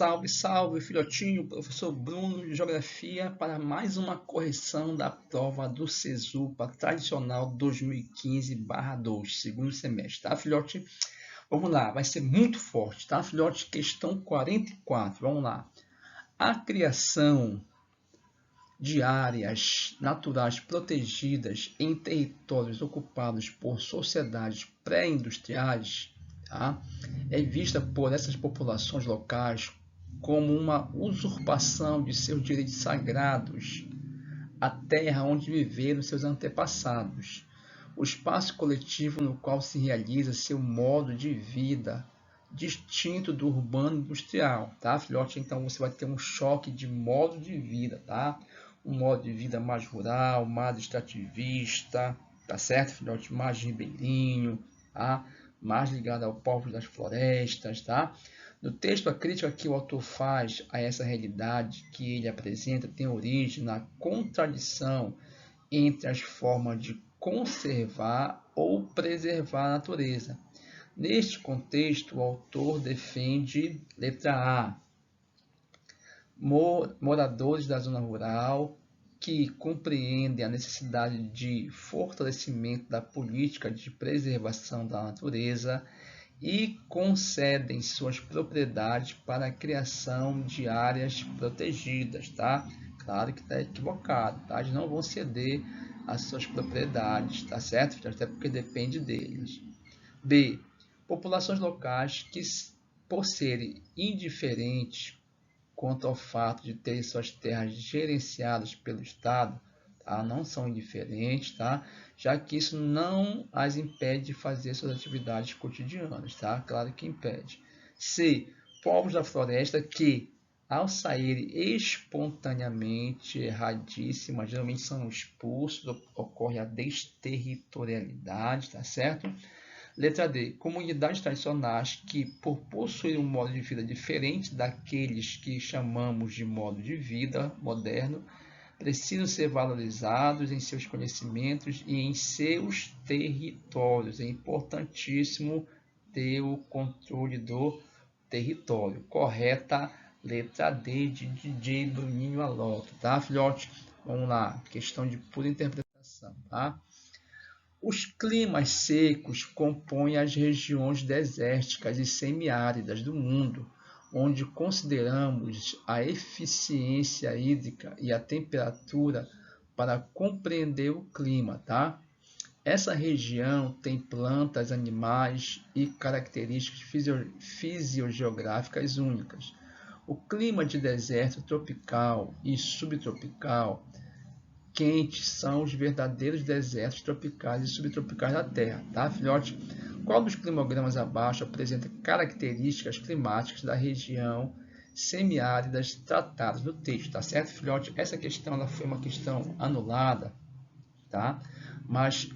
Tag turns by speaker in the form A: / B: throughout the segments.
A: Salve, salve, filhotinho, professor Bruno de Geografia para mais uma correção da prova do CESUPA tradicional 2015/2, segundo semestre, tá, filhote? Vamos lá, vai ser muito forte, tá, filhote? Questão 44, vamos lá. A criação de áreas naturais protegidas em territórios ocupados por sociedades pré-industriais, tá, é vista por essas populações locais como uma usurpação de seus direitos sagrados, a terra onde viveram seus antepassados, o espaço coletivo no qual se realiza seu modo de vida, distinto do urbano industrial, tá, filhote? Então você vai ter um choque de modo de vida, tá? Um modo de vida mais rural, mais extrativista, tá certo, filhote? Mais ribeirinho, tá? Mais ligado ao povo das florestas, tá? No texto, a crítica que o autor faz a essa realidade que ele apresenta tem origem na contradição entre as formas de conservar ou preservar a natureza. Neste contexto, o autor defende, letra A, moradores da zona rural que compreendem a necessidade de fortalecimento da política de preservação da natureza e concedem suas propriedades para a criação de áreas protegidas, tá? Claro que está equivocado, tá? Eles não vão ceder as suas propriedades, tá certo? Até porque depende deles. B. Populações locais que, por serem indiferentes quanto ao fato de terem suas terras gerenciadas pelo Estado, tá? Não são indiferentes, tá? Já que isso não as impede de fazer suas atividades cotidianas, tá? Claro que impede. C. Povos da floresta que, ao saírem espontaneamente, erradíssimas, geralmente são expulsos, ocorre a desterritorialidade, tá certo? Letra D. Comunidades tradicionais que, por possuir um modo de vida diferente daqueles que chamamos de modo de vida moderno, precisam ser valorizados em seus conhecimentos e em seus territórios. É importantíssimo ter o controle do território. Correta, letra D de DJ Bruninho Aloto, tá, filhote? Vamos lá, questão de pura interpretação, tá? Os climas secos compõem as regiões desérticas e semiáridas do mundo, onde consideramos a eficiência hídrica e a temperatura para compreender o clima, tá? Essa região tem plantas, animais e características fisiogeográficas únicas. O clima de deserto tropical e subtropical quentes são os verdadeiros desertos tropicais e subtropicais da Terra, tá, filhote? Qual dos climogramas abaixo apresenta características climáticas da região semiáridas tratadas no texto, tá certo, filhote? Essa questão ela foi uma questão anulada, tá? Mas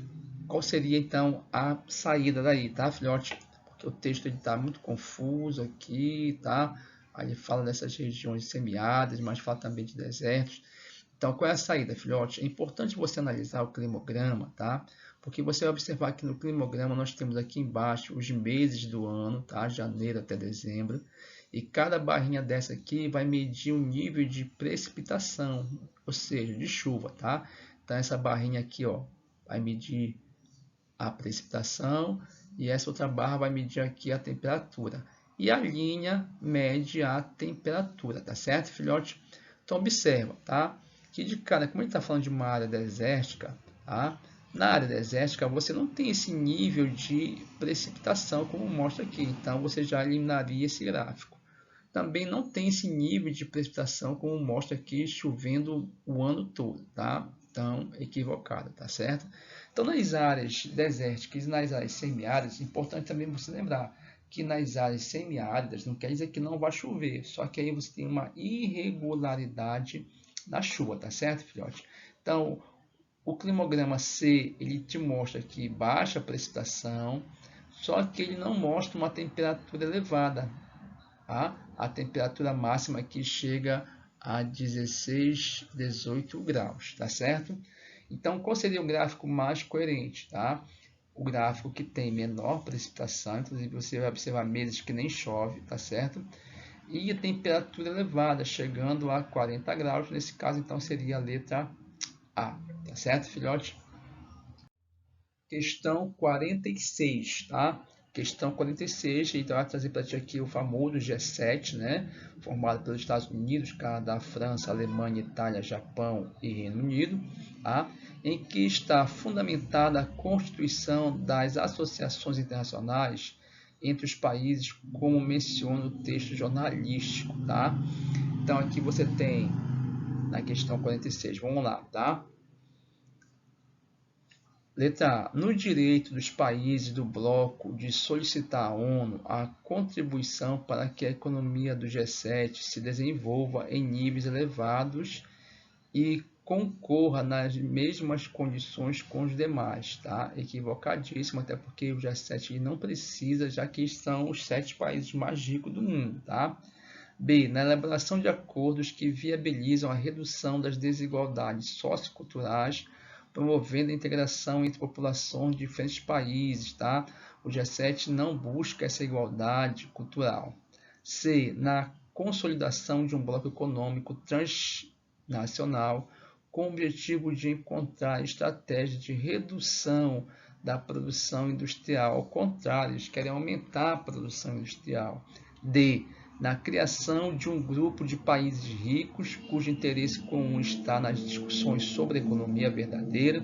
A: qual seria então a saída daí, tá, filhote? Porque o texto está muito confuso aqui, tá? Aí ele fala dessas regiões semiáridas, mas fala também de desertos. Então, qual é a saída, filhote? É importante você analisar o climograma, tá? Porque você vai observar que no climograma nós temos aqui embaixo os meses do ano, tá? Janeiro até dezembro. E cada barrinha dessa aqui vai medir o nível de precipitação, ou seja, de chuva, tá? Então, essa barrinha aqui, ó, vai medir a precipitação e essa outra barra vai medir aqui a temperatura. E a linha mede a temperatura, tá certo, filhote? Então, observa, tá? Que de cara, como a gente está falando de uma área desértica, tá? Na área desértica você não tem esse nível de precipitação como mostra aqui, então você já eliminaria esse gráfico. Também não tem esse nível de precipitação como mostra aqui chovendo o ano todo, tá? Então, equivocado, tá certo? Então, nas áreas desérticas e nas áreas semiáridas, é importante também você lembrar que nas áreas semiáridas não quer dizer que não vai chover, só que aí você tem uma irregularidade na chuva, tá certo, filhote? Então, o climograma C, ele te mostra aqui baixa precipitação, só que ele não mostra uma temperatura elevada, tá? A temperatura máxima aqui chega a 16, 18 graus, tá certo? Então, qual seria o gráfico mais coerente, tá? O gráfico que tem menor precipitação, inclusive você vai observar meses que nem chove, tá certo? e temperatura elevada, chegando a 40 graus. Nesse caso, então, seria a letra A. Tá certo, filhote? Questão 46, tá? Questão 46, então vai trazer para ti aqui o famoso G7, né? Formado pelos Estados Unidos, Canadá, França, Alemanha, Itália, Japão e Reino Unido, tá? Em que está fundamentada a constituição das associações internacionais entre os países, como menciona o texto jornalístico, tá? Então aqui você tem na questão 46, vamos lá, tá? Letra A. No direito dos países do bloco de solicitar à ONU a contribuição para que a economia do G7 se desenvolva em níveis elevados e concorra nas mesmas condições com os demais, tá? Equivocadíssimo, até porque o G7 não precisa, já que são os 7 países mais ricos do mundo, tá? B. Na elaboração de acordos que viabilizam a redução das desigualdades socioculturais, promovendo a integração entre populações de diferentes países, tá? O G7 não busca essa igualdade cultural. C. Na consolidação de um bloco econômico transnacional com o objetivo de encontrar estratégias de redução da produção industrial. Ao contrário, eles querem aumentar a produção industrial. D. Na criação de um grupo de países ricos, cujo interesse comum está nas discussões sobre a economia verdadeira,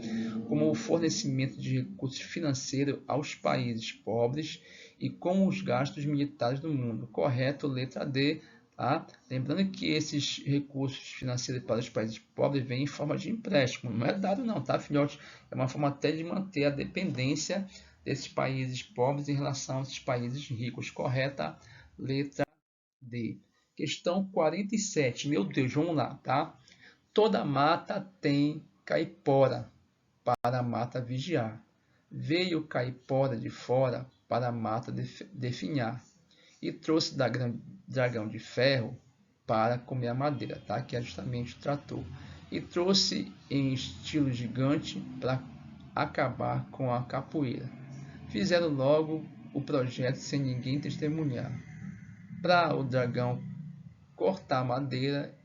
A: como o fornecimento de recursos financeiros aos países pobres e como os gastos militares do mundo. Correto, letra D. Tá? Lembrando que esses recursos financeiros para os países pobres vêm em forma de empréstimo, não é dado não, tá, filhote? É uma forma até de manter a dependência desses países pobres em relação a esses países ricos. Correta, letra D. Questão 47. Meu Deus, vamos lá, tá? Toda mata tem caipora para a mata vigiar. Veio caipora de fora para a mata definhar. E trouxe dragão de ferro para comer a madeira, tá? Que é justamente o trator. E trouxe em estilo gigante para acabar com a capoeira. Fizeram logo o projeto sem ninguém testemunhar, para o dragão cortar a madeira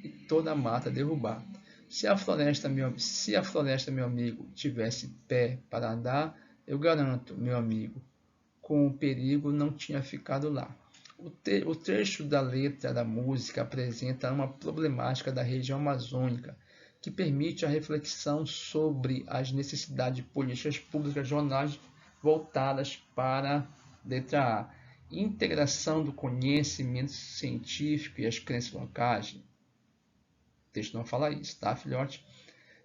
A: e toda a mata derrubar. Se a floresta, meu amigo, tivesse pé para andar, eu garanto, meu amigo, com o perigo não tinha ficado lá. O trecho da letra da música apresenta uma problemática da região amazônica que permite a reflexão sobre as necessidades de políticas públicas jornais voltadas para a letra A. Integração do conhecimento científico e as crenças locais. O texto não fala isso, tá, filhote?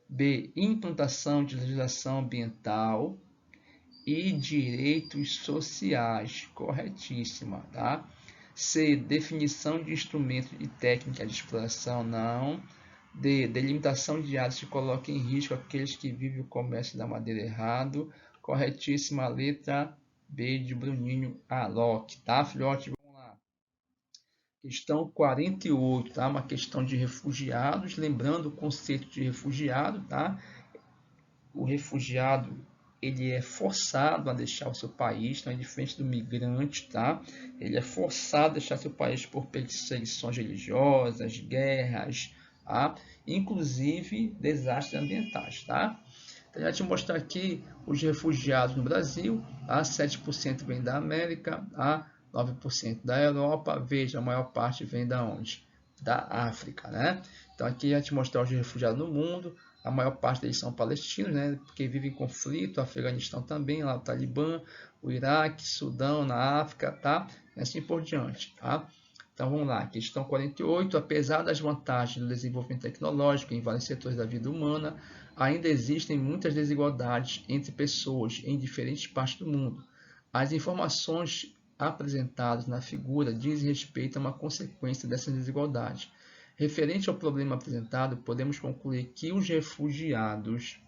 A: B. Implantação de legislação ambiental e direitos sociais. Corretíssima, tá? C. Definição de instrumentos e técnicas de exploração. Não. D. Delimitação de áreas que coloquem em risco aqueles que vivem o comércio da madeira errado. Corretíssima, letra B de Bruninho Alok, tá, filhote? Vamos lá. Questão 48, tá? Uma questão de refugiados. Lembrando o conceito de refugiado, tá? O refugiado, ele é forçado a deixar o seu país, não é diferente do migrante, tá? Ele é forçado a deixar seu país por perseguições religiosas, guerras, tá? Inclusive desastres ambientais, tá? Então, já te mostrar aqui os refugiados no Brasil, tá? 7% vem da América, tá? 9% da Europa. Veja, a maior parte vem da onde? Da África, né? Então aqui já te mostrar os refugiados no mundo. A maior parte deles são palestinos, né? Porque vivem em conflito, o Afeganistão também, lá o Talibã, o Iraque, Sudão, na África, tá? E assim por diante, tá? Então vamos lá, questão 48. Apesar das vantagens do desenvolvimento tecnológico em vários setores da vida humana, ainda existem muitas desigualdades entre pessoas em diferentes partes do mundo. As informações apresentadas na figura dizem respeito a uma consequência dessas desigualdades. Referente ao problema apresentado, podemos concluir que os refugiados,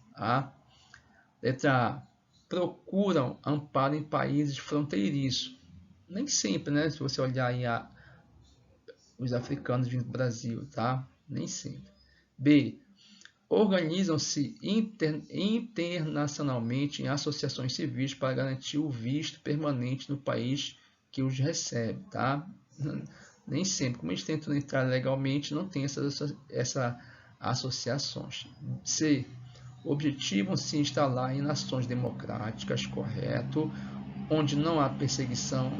A: letra A, procuram amparo em países fronteiriços. Nem sempre, né? Se você olhar aí os africanos vindo do Brasil, tá? Nem sempre. B. Organizam-se internacionalmente em associações civis para garantir o visto permanente no país que os recebe, tá? Nem sempre, como eles tentam entrar legalmente, não tem essas associações. C. Objetivam se instalar em nações democráticas, correto, onde não há perseguição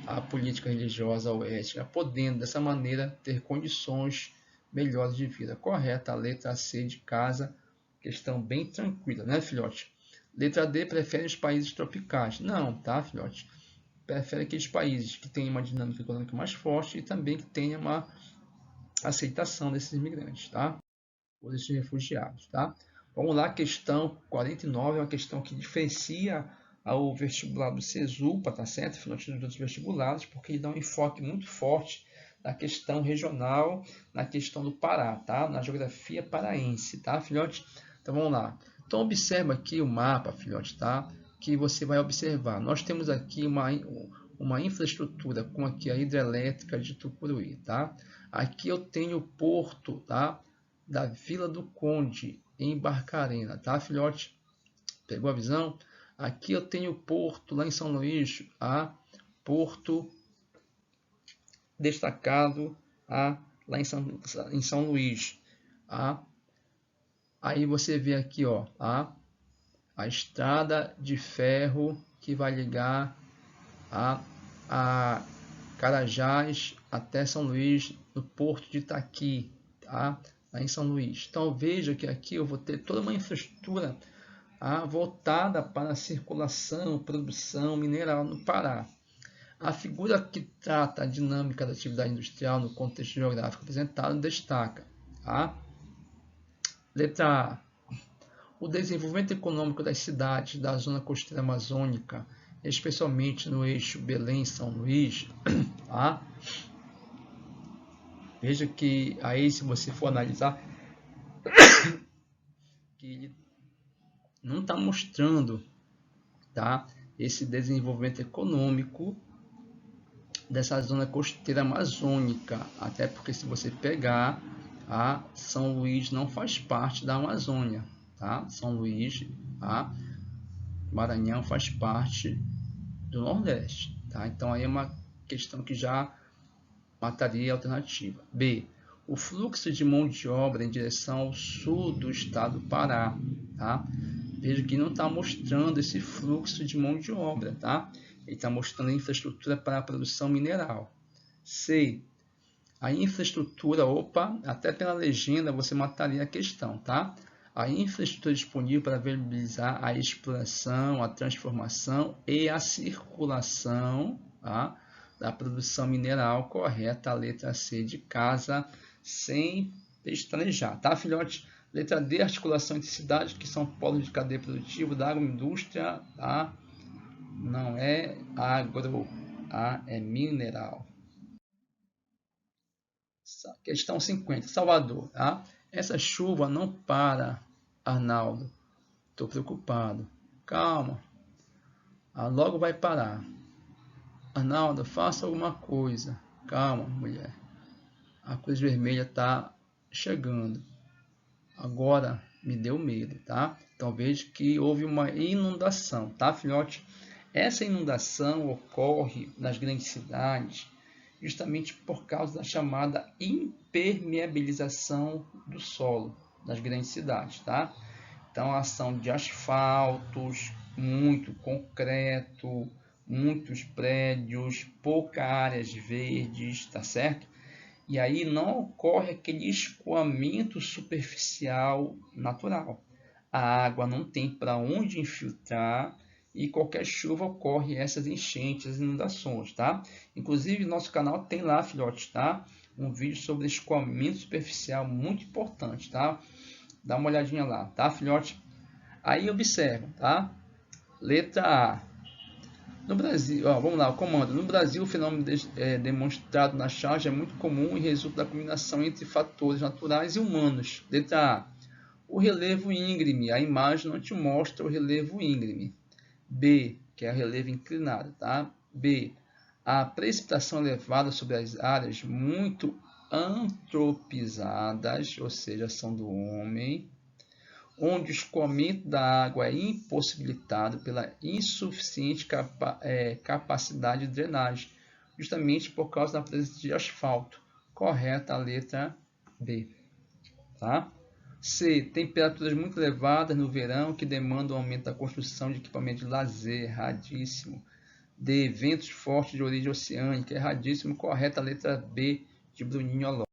A: à política religiosa ou ética, podendo dessa maneira ter condições melhores de vida. Correta, a letra C de casa, questão bem tranquila, né, filhote? Letra D, prefere os países tropicais. Não, tá, filhote? Prefere aqueles países que têm uma dinâmica econômica mais forte e também que tenham uma aceitação desses imigrantes, tá? Ou desses refugiados, tá? Vamos lá, questão 49, é uma questão que diferencia o vestibular do CESUPA, tá certo? Filhote dos outros vestibulares, porque ele dá um enfoque muito forte na questão regional, na questão do Pará, tá? Na geografia paraense, tá, filhote? Então vamos lá. Então observa aqui o mapa, filhote, tá? Que você vai observar. Nós temos aqui uma infraestrutura com aqui a hidrelétrica de Tucuruí, tá? Aqui eu tenho o porto, tá? Da Vila do Conde, em Barcarena, tá, filhote? Pegou a visão? Aqui eu tenho o porto lá em São Luís, porto destacado lá em São Luís. Aí você vê aqui, ó, a estrada de ferro que vai ligar a Carajás até São Luís, no porto de Itaqui, tá? Lá em São Luís. Então veja que aqui eu vou ter toda uma infraestrutura voltada para a circulação, produção mineral no Pará. A figura que trata a dinâmica da atividade industrial no contexto geográfico apresentado destaca. Letra A. O desenvolvimento econômico das cidades da zona costeira amazônica, especialmente no eixo Belém-São Luís. Veja que aí, se você for analisar, que ele não está mostrando, tá, esse desenvolvimento econômico dessa zona costeira amazônica, até porque se você pegar, São Luís não faz parte da Amazônia, tá? São Luís, Maranhão faz parte do Nordeste, tá? Então aí é uma questão que já mataria a alternativa. B. O fluxo de mão de obra em direção ao sul do estado do Pará, tá? Veja que não está mostrando esse fluxo de mão de obra, tá? Ele está mostrando a infraestrutura para a produção mineral. C. A infraestrutura, até pela legenda você mataria a questão, tá? A infraestrutura disponível para viabilizar a exploração, a transformação e a circulação, da produção mineral, correta, a letra C de casa, sem pestanejar, tá, filhote? Letra D, articulação entre cidades que são polos de cadeia produtiva da agroindústria, tá? Não é agro, é mineral. Questão 50, Salvador, tá? Essa chuva não para, Arnaldo. Estou preocupado. Calma. Logo vai parar. Arnaldo, faça alguma coisa. Calma, mulher. A cruz vermelha está chegando. Agora me deu medo, tá? Então veja que houve uma inundação, tá, filhote? Essa inundação ocorre nas grandes cidades justamente por causa da chamada impermeabilização do solo das grandes cidades, tá? Então a ação de asfaltos, muito concreto, muitos prédios, poucas áreas verdes, tá certo? E aí não ocorre aquele escoamento superficial natural. A água não tem para onde infiltrar e qualquer chuva ocorre essas enchentes, inundações, tá? Inclusive, nosso canal tem lá, filhotes, tá? Um vídeo sobre escoamento superficial muito importante, tá? Dá uma olhadinha lá, tá, filhote? Aí observa, tá? Letra A. No Brasil, vamos lá, o comando. No Brasil, o fenômeno demonstrado na charge é muito comum e resulta da combinação entre fatores naturais e humanos. Letra A. O relevo íngreme. A imagem não te mostra o relevo íngreme. B, que é o relevo inclinado, tá? B. A precipitação elevada sobre as áreas muito antropizadas, ou seja, ação do homem, onde o escoamento da água é impossibilitado pela insuficiente capacidade de drenagem, justamente por causa da presença de asfalto. Correta a letra B. Tá? C. Temperaturas muito elevadas no verão que demandam aumento da construção de equipamento de lazer. Erradíssimo. D. Ventos fortes de origem oceânica. Erradíssimo. Correta a letra B de Bruninho Alonso.